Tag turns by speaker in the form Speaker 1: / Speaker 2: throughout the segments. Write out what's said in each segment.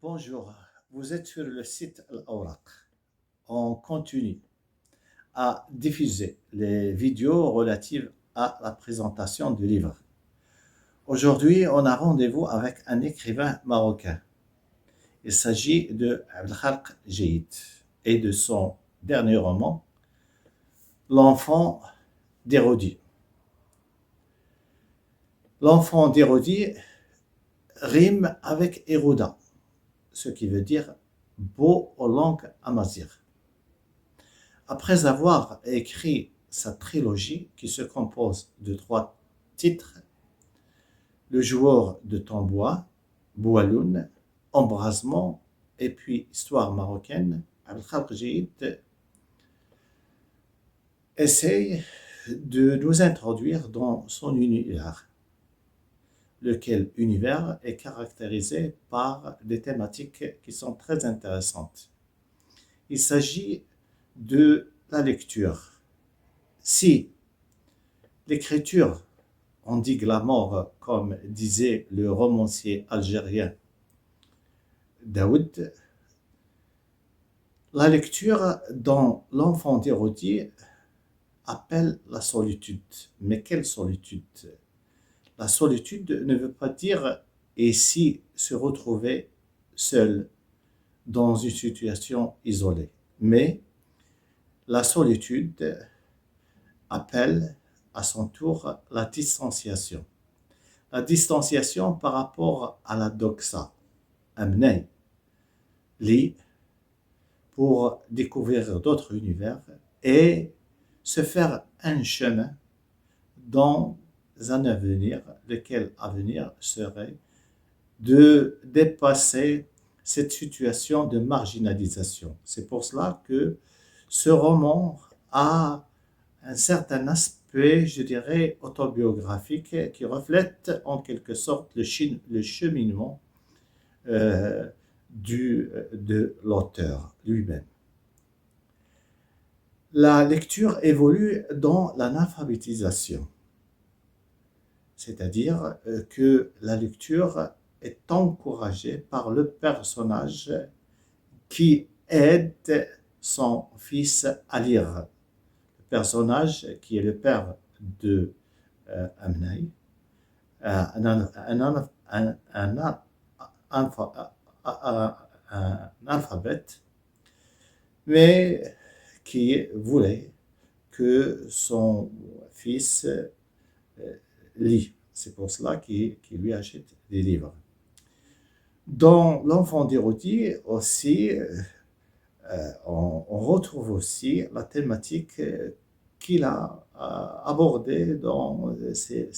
Speaker 1: Bonjour, vous êtes sur le site Al-Awraq. On continue à diffuser les vidéos relatives à la présentation du livre. Aujourd'hui, on a rendez-vous avec un écrivain marocain. Il s'agit de Abdelkhalq Jeït et de son dernier roman, L'enfant d'Hérodi. L'enfant d'Hérodi rime avec Héroda, ce qui veut dire beau aux langues amazighes. Après avoir écrit sa trilogie qui se compose de 3 titres, Le joueur de tambour, Boualoun, Embrasement et puis Histoire marocaine, Abdelkhalq Jeït essaye de nous introduire dans son univers, lequel univers est caractérisé par des thématiques qui sont très intéressantes. Il s'agit de la lecture. Si l'écriture on dit glamour, comme disait le romancier algérien Daoud, la lecture dans L'enfant d'Hérodi appelle la solitude. Mais quelle solitude? La solitude ne veut pas dire et si se retrouver seul dans une situation isolée. Mais la solitude appelle à son tour la distanciation. La distanciation par rapport à la doxa, amener lit pour découvrir d'autres univers et se faire un chemin dans un avenir, lequel avenir serait de dépasser cette situation de marginalisation. C'est pour cela que ce roman a un certain aspect, je dirais, autobiographique qui reflète en quelque sorte le cheminement de l'auteur lui-même. La lecture évolue dans l'analphabétisation, c'est-à-dire que la lecture est encouragée par le personnage qui aide son fils à lire. Personnage qui est le père de Amnaï, un alphabète, mais qui voulait que son fils lit. C'est pour cela qu'il lui achète des livres. Dans L'enfant d'Hérodi aussi, on retrouve aussi la thématique qu'il a abordée dans ses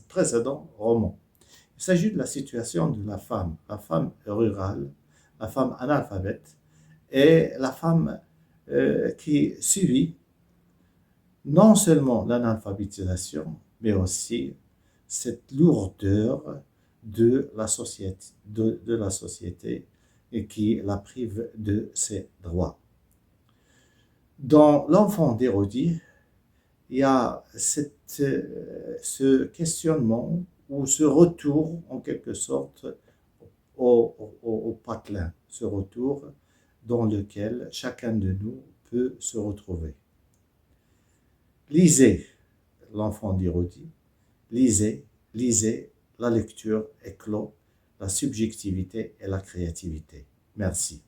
Speaker 1: précédents romans. Il s'agit de la situation de la femme rurale, la femme analphabète et la femme qui subit non seulement l'analphabétisation, mais aussi cette lourdeur de la société et qui la prive de ses droits. Dans L'enfant d'Hérodi, il y a ce questionnement ou ce retour en quelque sorte au patelin, ce retour dans lequel chacun de nous peut se retrouver. Lisez L'enfant d'Hérodi, lisez, la lecture éclot la subjectivité et la créativité. Merci.